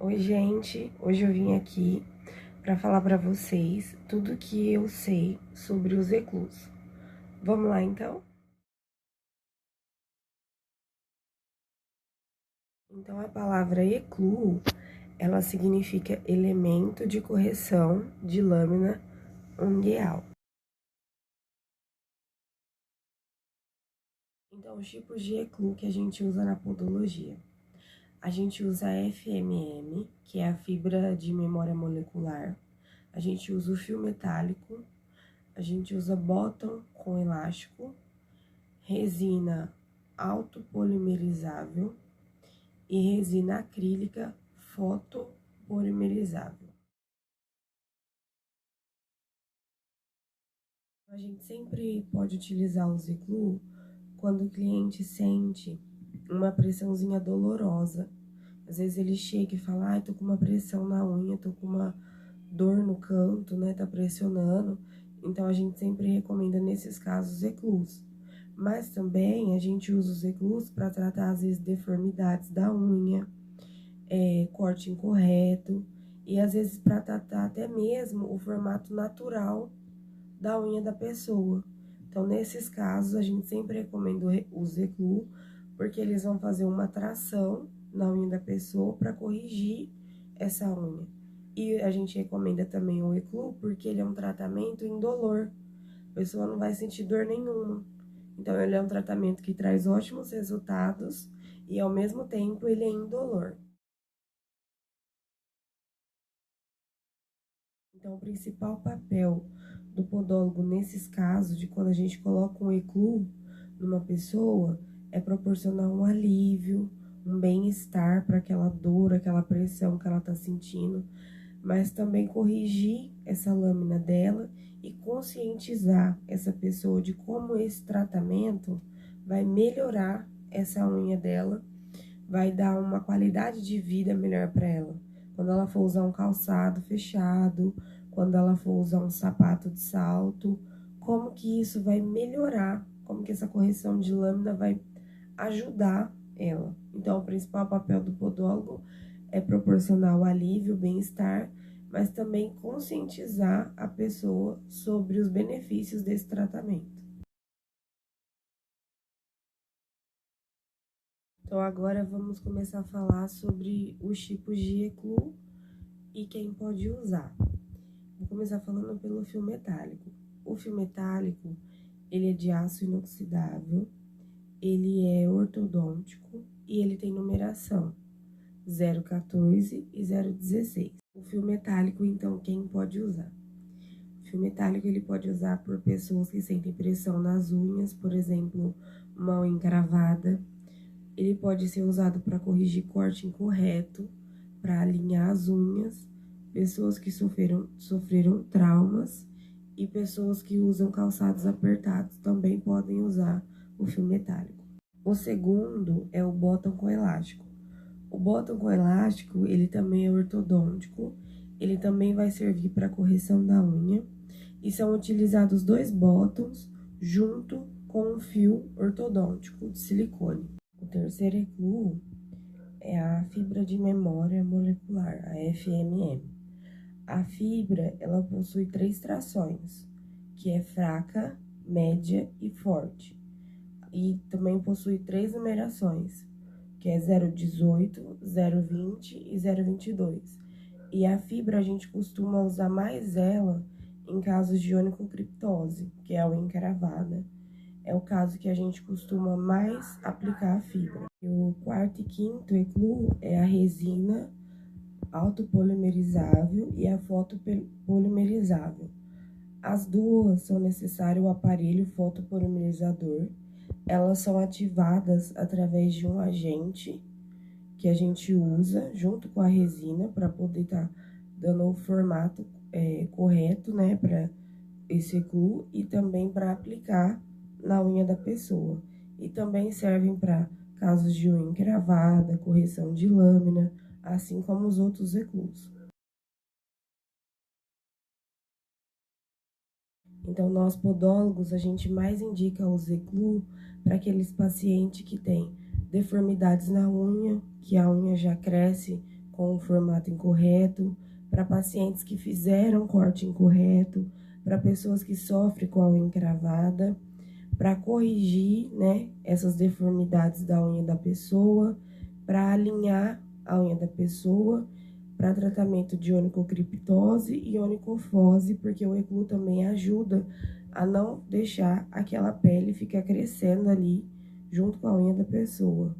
Oi, gente! Hoje eu vim aqui para falar para vocês tudo que eu sei sobre os eclus. Vamos lá, então? Então, a palavra eclu, ela significa elemento de correção de lâmina ungueal. Então, os tipos de eclu que a gente usa na podologia. A gente usa a FMM, que é a fibra de memória molecular. A gente usa o fio metálico. A gente usa bottom com elástico, resina autopolimerizável e resina acrílica fotopolimerizável. A gente sempre pode utilizar o eclu quando o cliente sente uma pressãozinha dolorosa. Às vezes ele chega e fala, ai, tô com uma pressão na unha, tô com uma dor no canto, né, tá pressionando. Então, a gente sempre recomenda, nesses casos, eclus. Mas também a gente usa os eclus para tratar, às vezes, deformidades da unha, corte incorreto, e às vezes para tratar até mesmo o formato natural da unha da pessoa. Então, nesses casos, a gente sempre recomenda os eclus, porque eles vão fazer uma tração na unha da pessoa para corrigir essa unha. E a gente recomenda também o eclu, porque ele é um tratamento indolor. A pessoa não vai sentir dor nenhuma. Então, ele é um tratamento que traz ótimos resultados e, ao mesmo tempo, ele é indolor. Então, o principal papel do podólogo nesses casos, de quando a gente coloca um eclu numa pessoa, é proporcionar um alívio, um bem-estar para aquela dor, aquela pressão que ela está sentindo, mas também corrigir essa lâmina dela e conscientizar essa pessoa de como esse tratamento vai melhorar essa unha dela, vai dar uma qualidade de vida melhor para ela. Quando ela for usar um calçado fechado, quando ela for usar um sapato de salto, como que isso vai melhorar, como que essa correção de lâmina vai ajudar ela. Então, o principal papel do podólogo é proporcionar o alívio, o bem-estar, mas também conscientizar a pessoa sobre os benefícios desse tratamento. Então, agora vamos começar a falar sobre os tipos de eclu e quem pode usar. Vou começar falando pelo fio metálico. O fio metálico, ele é de aço inoxidável, ele é ortodôntico e ele tem numeração 014 e 016. O fio metálico, então, quem pode usar? O fio metálico, ele pode usar por pessoas que sentem pressão nas unhas, por exemplo, uma unha encravada. Ele pode ser usado para corrigir corte incorreto, para alinhar as unhas, pessoas que sofreram traumas e pessoas que usam calçados apertados também podem usar o fio metálico. O segundo é o bottom com elástico. O bottom com elástico, ele também é ortodôntico, ele também vai servir para correção da unha e são utilizados 2 bottoms junto com um fio ortodôntico de silicone. O terceiro eclu é a fibra de memória molecular, a FMM. A fibra, ela possui 3 trações, que é fraca, média e forte. E também possui 3 numerações, que é 018, 020 e 022. E a fibra, a gente costuma usar mais ela em casos de onicocriptose, que é a unha encravada. É o caso que a gente costuma mais aplicar a fibra. E o quarto e quinto eclu é a resina autopolimerizável e a fotopolimerizável. As duas são necessárias o aparelho fotopolimerizador. Elas são ativadas através de um agente que a gente usa junto com a resina para poder estar dando o formato correto, né, para esse eclu e também para aplicar na unha da pessoa. E também servem para casos de unha encravada, correção de lâmina, assim como os outros eclus. Então, nós podólogos, a gente mais indica os eclu para aqueles pacientes que têm deformidades na unha, que a unha já cresce com o formato incorreto, para pacientes que fizeram corte incorreto, para pessoas que sofrem com a unha encravada, para corrigir, né, essas deformidades da unha da pessoa, para alinhar a unha da pessoa, para tratamento de onicocriptose e onicofose, porque o eclu também ajuda a não deixar aquela pele ficar crescendo ali junto com a unha da pessoa.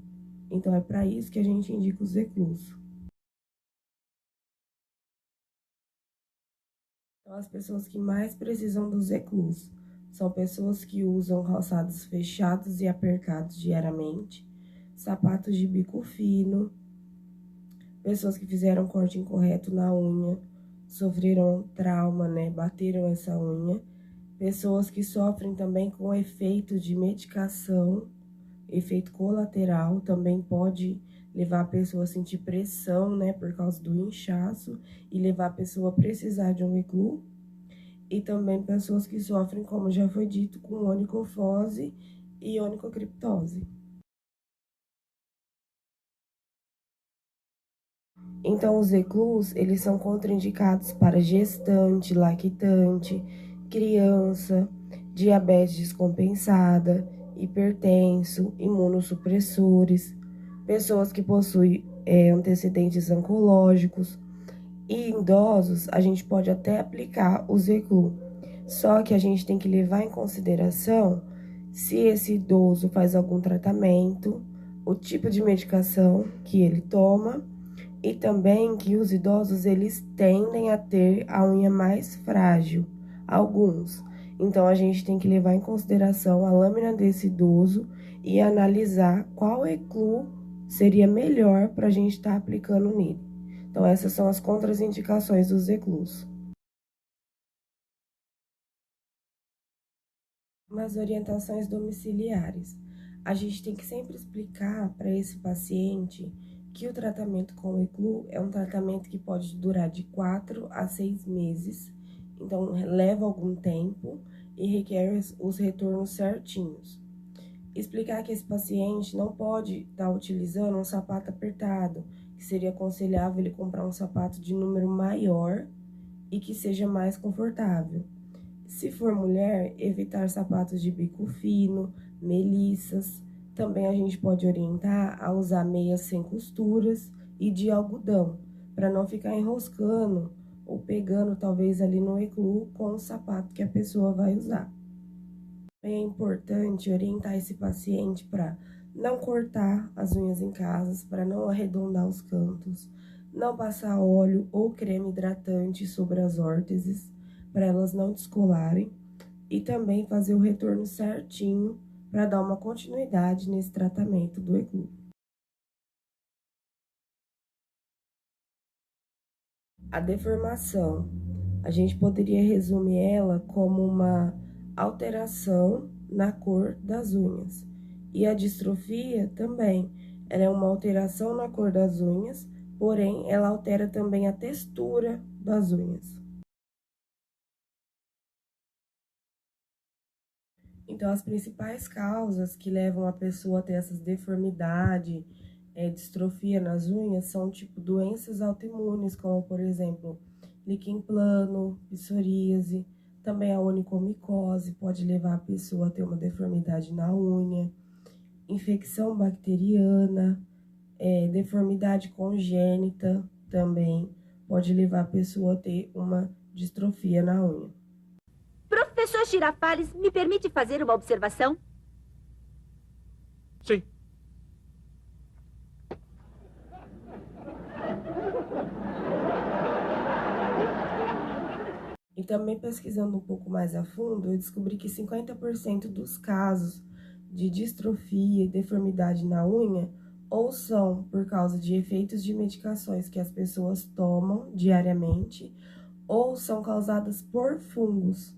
Então, é para isso que a gente indica os eclus. Então, as pessoas que mais precisam dos eclus são pessoas que usam calçados fechados e apertados diariamente, sapatos de bico fino, pessoas que fizeram corte incorreto na unha, sofreram trauma, né, bateram essa unha, pessoas que sofrem também com efeito de medicação, efeito colateral, também pode levar a pessoa a sentir pressão, né, por causa do inchaço e levar a pessoa a precisar de um eclu. E também pessoas que sofrem, como já foi dito, com onicofose e onicocriptose. Então, os eclus, eles são contraindicados para gestante, lactante, criança, diabetes descompensada, hipertenso, imunossupressores, pessoas que possuem antecedentes oncológicos. E em idosos, a gente pode até aplicar os eclu. Só que a gente tem que levar em consideração se esse idoso faz algum tratamento, o tipo de medicação que ele toma e também que os idosos eles tendem a ter a unha mais frágil, alguns. Então a gente tem que levar em consideração a lâmina desse idoso e analisar qual eclu seria melhor para a gente estar aplicando nele. Então, essas são as contraindicações dos eclus. Nas orientações domiciliares, a gente tem que sempre explicar para esse paciente que o tratamento com o eclu é um tratamento que pode durar de 4 a 6 meses, então leva algum tempo e requer os retornos certinhos. Explicar que esse paciente não pode estar utilizando um sapato apertado, que seria aconselhável ele comprar um sapato de número maior e que seja mais confortável. Se for mulher, evitar sapatos de bico fino, melissas. Também a gente pode orientar a usar meias sem costuras e de algodão, para não ficar enroscando ou pegando talvez ali no eclu com o sapato que a pessoa vai usar. É importante orientar esse paciente para não cortar as unhas em casa, para não arredondar os cantos, não passar óleo ou creme hidratante sobre as órteses, para elas não descolarem, e também fazer o retorno certinho para dar uma continuidade nesse tratamento do eclu. A deformação, a gente poderia resumir ela como uma alteração na cor das unhas. E a distrofia também, ela é uma alteração na cor das unhas, porém ela altera também a textura das unhas. Então, as principais causas que levam a pessoa a ter essas deformidades, distrofia nas unhas, são tipo doenças autoimunes, como por exemplo, líquen plano, psoríase, também a onicomicose pode levar a pessoa a ter uma deformidade na unha, infecção bacteriana, deformidade congênita também pode levar a pessoa a ter uma distrofia na unha. Professor Girafales, me permite fazer uma observação? Sim. E também pesquisando um pouco mais a fundo, eu descobri que 50% dos casos de distrofia e deformidade na unha ou são por causa de efeitos de medicações que as pessoas tomam diariamente ou são causadas por fungos.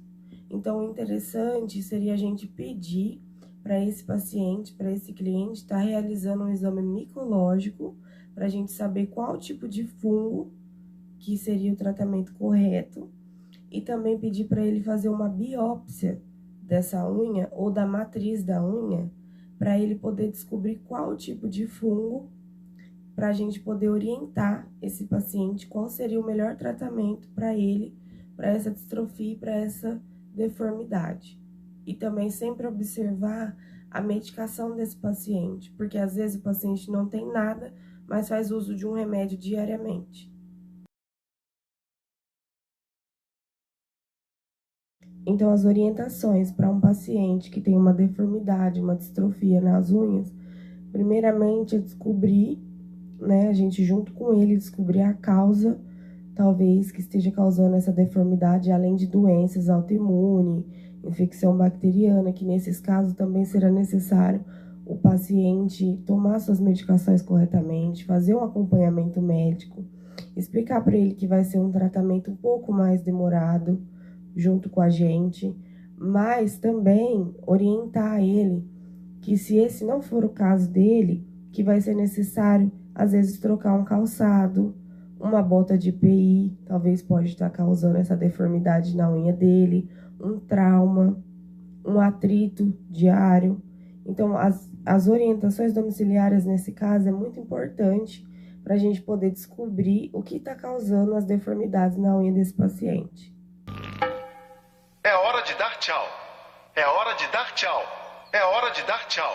Então, o interessante seria a gente pedir para esse paciente, para esse cliente, estar realizando um exame micológico para a gente saber qual tipo de fungo que seria o tratamento correto e também pedir para ele fazer uma biópsia dessa unha ou da matriz da unha para ele poder descobrir qual tipo de fungo para a gente poder orientar esse paciente qual seria o melhor tratamento para ele, para essa distrofia e para essa deformidade. E também sempre observar a medicação desse paciente, porque às vezes o paciente não tem nada, mas faz uso de um remédio diariamente. Então, as orientações para um paciente que tem uma deformidade, uma distrofia nas unhas, primeiramente é descobrir, né, a gente junto com ele descobrir a causa, talvez, que esteja causando essa deformidade, além de doenças autoimunes, infecção bacteriana, que nesses casos também será necessário o paciente tomar suas medicações corretamente, fazer um acompanhamento médico, explicar para ele que vai ser um tratamento um pouco mais demorado, junto com a gente, mas também orientar ele que se esse não for o caso dele, que vai ser necessário, às vezes, trocar um calçado, uma bota de EPI, talvez pode estar causando essa deformidade na unha dele, um trauma, um atrito diário. Então, as orientações domiciliares nesse caso é muito importante para a gente poder descobrir o que está causando as deformidades na unha desse paciente. É hora de dar tchau. É hora de dar tchau. É hora de dar tchau.